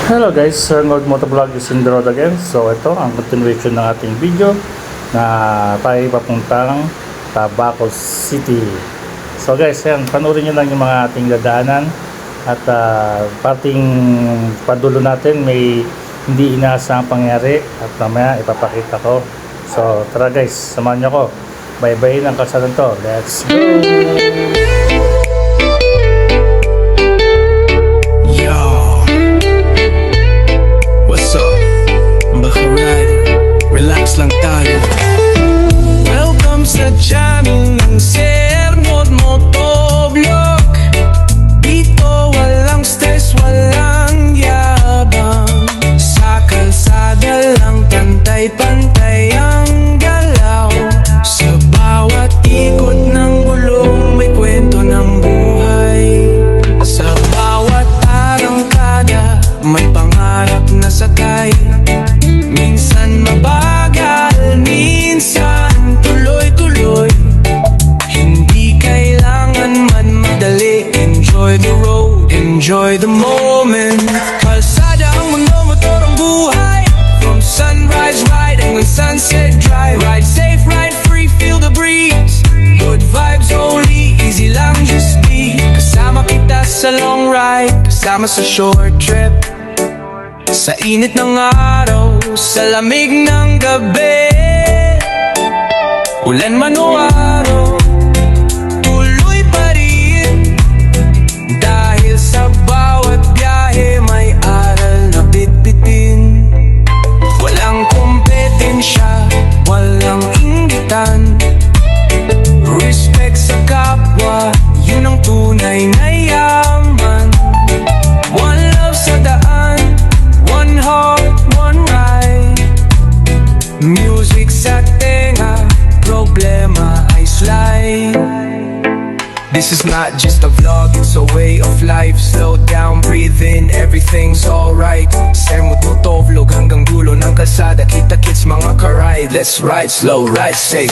Hello guys, Sir Nord Motovlog is in the road again. So ito ang continuation ng ating video na tayo papuntang Tabaco City. So guys, yan, panoorin nyo lang yung mga ating dadaanan. At parting padulo natin may hindi inaasahang pangyari. At mamaya ipapakita ko. So tara guys, samahan nyo ko. Bye-bye ng kalsadang to. Let's go! Relax lang tayo. Welcome sa channel ng Sir Nord Motovlog. Dito walang stress, walang yabang. Sa kalsada lang pantay-pantay ang galaw. Sa bawat ikot ng gulong may kwento ng buhay. Sa bawat arangkada may pangarap na sakay. Minsan mabagal, minsan tuloy-tuloy. Hindi kailangan man madali. Enjoy the road, enjoy the moment. Kalsada ang mundo, motor ang buhay. From sunrise ride hanggang sunset drive. Ride safe, ride free, feel the breeze. Good vibes only, easy lang just be. Kasama kita sa long ride, kasama sa short trip. Sa init ng araw, sa lamig ng gabi. Ulan man o araw, tuloy pa rin. Dahil sa bawat biyahe may aral na bitbitin. Walang kompetensya, walang inggitan. Respect sa kapwa, yun ang tunay na yaman. One love sa daan, one heart, one ride. Music sa tenga, problema ay slide. This is not just a vlog, it's a way of life. Slow down, breathe in, everything's alright. Sir Nord Motovlog hanggang dulo ng kalsada. Kita-kits mga karide. Let's ride slow, ride safe.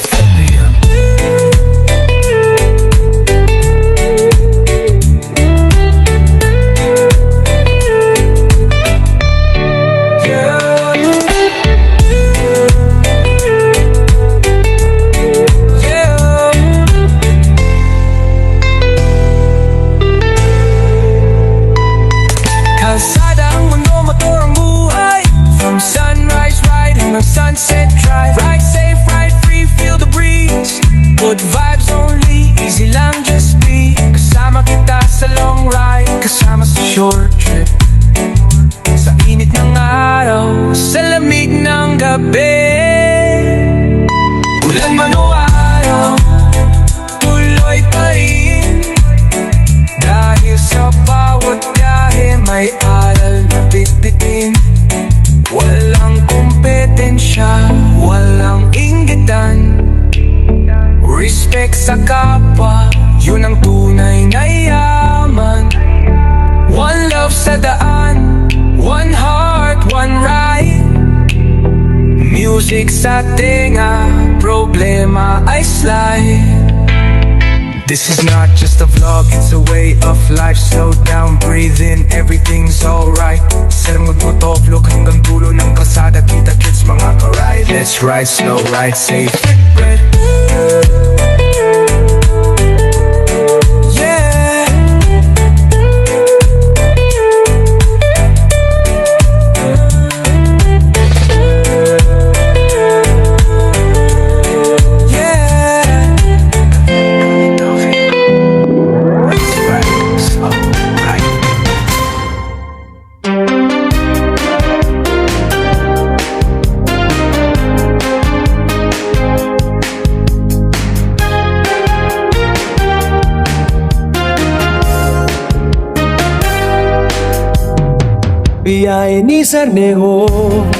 Sunset drive, ride safe, ride free, feel the breeze. Good vibes only, easy lang just be. Kasama kita sa long ride, kasama sa short trip. Sa init ng araw, sa lamig ng gabi. Ulan man o araw, tuloy pa rin. Dahil sa bawat biyahe may aral na bitbitin. Walang kompetensya, walang inggitan. Respect sa kapwa, yun ang tunay na yaman. One love sa daan, one heart, one ride. Music sa tenga, problema ay slide. This is not just a vlog, it's a way of life. Slow down, breathe in, everything's alright. Sir Nord Motovlog hanggang dulo ng kalsada. Kita-kits mga karide. Let's ride slow, ride safe. Biyahe ni Sir Nord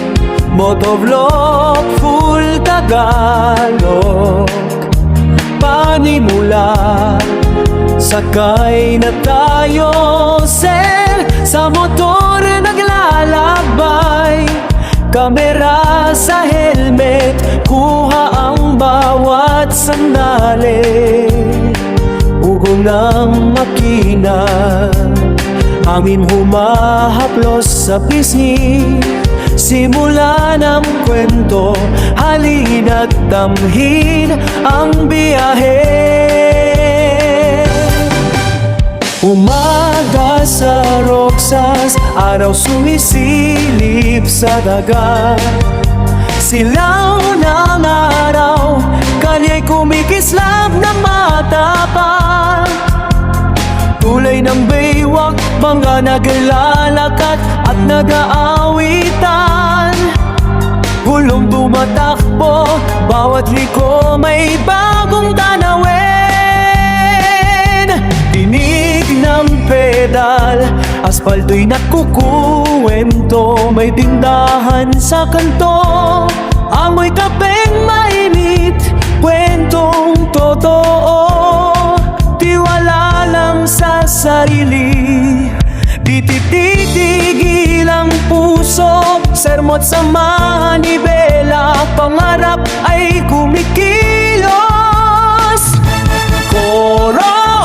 Motovlog, full Tagalog. Panimula, sakay na tayo, Sir. Sa motor naglalakbay, kamera sa helmet, kuha ang bawat sandali. Ugong ng makina, hangin humahaplos sa pisngi. Simula ng kwento, halina't damhin ang biyahe. Umaga sa Roxas, araw sumisilip sa dagat. Silaw ng araw, kanya'y kumikislap ng mata pa. Tulay ng baywak, mga naglalakad at nag-aawitan. Gulong tumatakbo, bawat liko may bagong tanawin. Tinig ng pedal, aspalto'y nakukuwento. May tindahan sa kanto, amoy kapeng mainit, kwentong totoo. Tiwala lang sa sarili, di titigil ang puso. Sermo't sa manibela, pangarap ay kumikilos. Koro,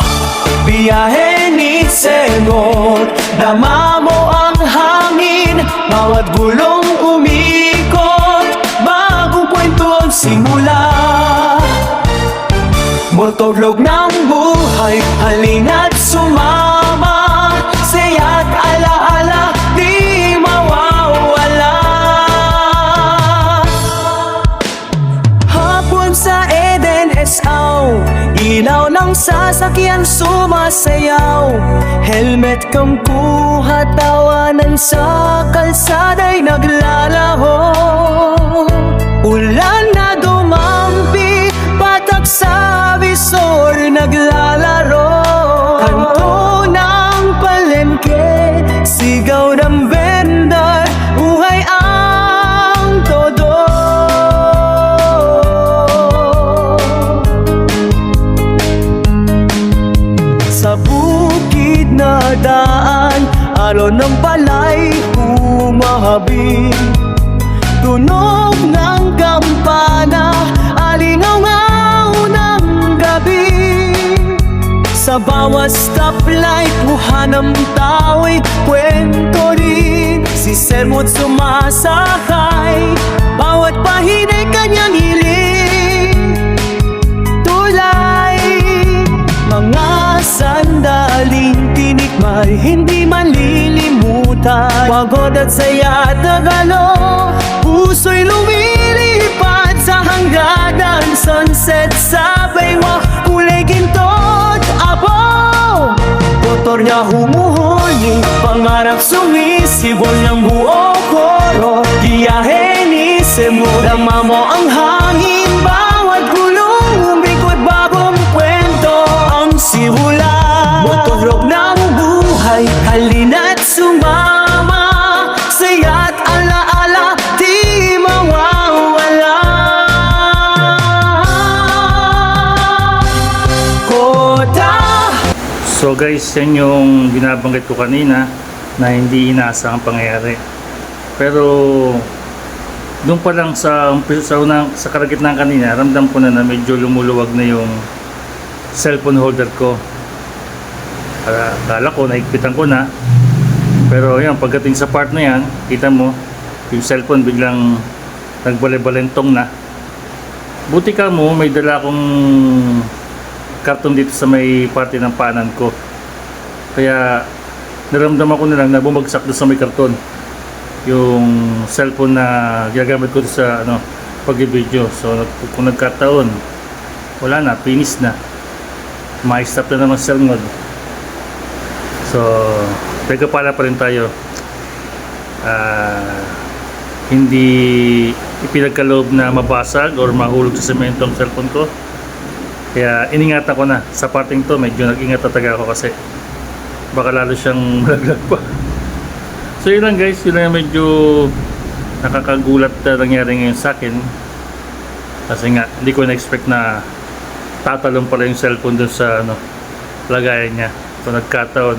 biyahe ni Sengot, dama mo ang hangin, bawat gulong umikot, bagong kwento ang simula. Motorlog ng buhay, halina't sumama, saya't alaala, di mawawala. Hapon sa Eden Esaw, ilaw ng sasakyan sumasayaw. Helmet kamkuha, tawanan sa kalsada'y naglalaho. Ulan na dumampi, patak sa visor naglalaro. Kanto ng palengke, sigaw ng vendor, buhay ang todo. Sa bukid na daan, alon ng palay humahabing. Tunog ng kampana, alingaw ng gabi. Sa bawat stoplight, buha ng tao'y kwento rin. Si Sermo't sumasakay, bawat pahina'y kanyang hiling. Tulay, mga sandaling tinikmay, hindi malilimutan. Pagod at saya tagalo, puso'y lumilipad sa hangganan. Sunset sa baywak, kulay ginto't abaw. Motor niya humuhuli, pangarap sumisibol ng buo koro. Biyahe ni Semo, dama mo ang hangin, bawat gulong umikot, bagong kwento ang simula. Motorlog ng buhay, halina't sumama, saya't alaala, di mawawala. Kota. So guys, yan yung binabanggit ko kanina na hindi inaasahang pangyayari. Pero doon pa lang sa kalagitnaan kanina, ramdam ko na medyo lumuluwag na yung cellphone holder ko. Akala ko, naigpitan ko na. Pero yan, pagdating sa part na yan, kita mo, yung cellphone biglang nagbalay-balentong na. Buti ka mo, may dala akong karton dito sa may parte ng paanan ko. Kaya naramdaman ko na lang na bumagsak doon sa may karton yung cellphone na ginagamit ko sa pag-video. So kung nagkataon, wala na, finish na, ma-stop na naman sa mode. So nagkapala pa rin tayo, hindi ipinagkaloob na mabasag or mahulog sa semento ang cellphone ko. Kaya iningatan ko na sa parting to, medyo nag-ingat talaga ako kasi baka lalo siyang malaglag pa. So yun lang guys, yun lang medyo nakakagulat na nangyari ngayon sa akin. Kasi nga, hindi ko na-expect na tatalong pala yung cellphone dun sa lagayan niya. So nagkataon,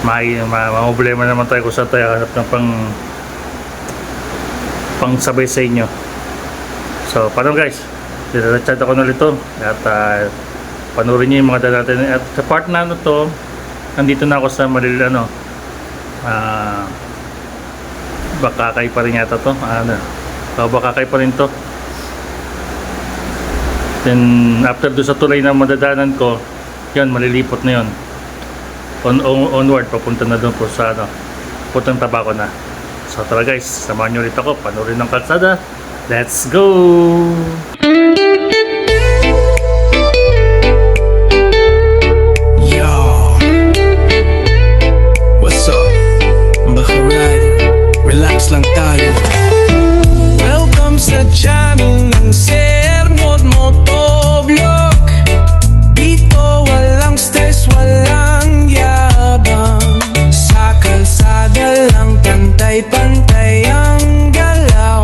may problema naman tayo kung saan tayo hanap ng pang sabay sa inyo. So paano guys, chat ako na ulit to at panoorin niyo yung mga dala natin. At sa part na ano to, nandito na ako sa Bakakay pa rin yata to. Bakakay pa rin to. Then after do sa tulay na madadaanan ko, yun, malilipot na yun. Onward, papunta na doon po sa puntang Tabaco na. So tara guys, samahan nyo ulit ako, panoorin ng kalsada. Let's go! Yo, what's up? Baka ride, relax lang tayo. Welcome sa channel ng Sir Motovlog. Dito walang stress, walang yabang. Sa kalsada lang pantay-pantay ang galaw.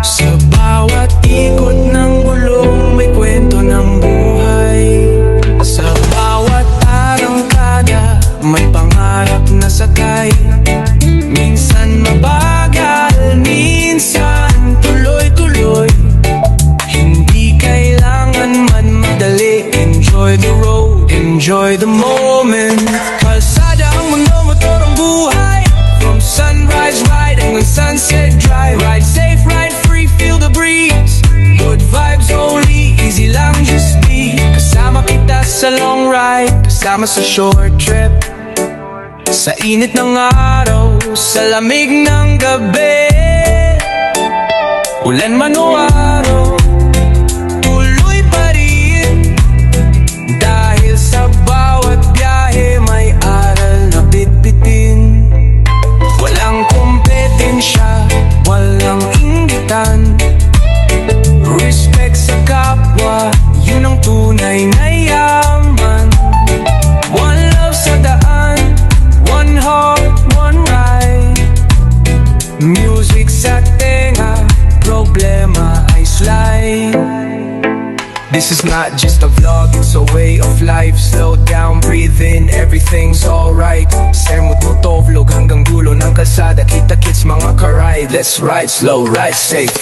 Sa bawat ikot ng gulong may kwento ng buhay. Sa bawat arangkada may pangarap na sakay. Minsan mabagal, minsan tuloy-tuloy. Hindi kailangan man madali. Enjoy the road, enjoy the moment. Kalsada ang mundo, motor ang buhay. From sunrise ride hanggang sunset drive. Ride safe, ride free, feel the breeze. Good vibes only, easy lang just be. Kasama kita sa long ride, kasama sa short trip. Sa init ng araw, sa lamig ng gabi. Ulan man o araw, tuloy pa rin. Dahil sa bawat biyahe may aral na bitbitin. Walang kompetensya, walang inggitan. Respect sa kapwa, yun ang tunay na yaman. One love sa daan, one heart, one ride. Music sa tenga, problema ay slide. This is not just a vlog, it's a way of life. Slow down, breathe in, everything's alright. Sir Motovlog hanggang dulo ng kalsada. Kita-kits mga karide. Let's ride slow, ride safe.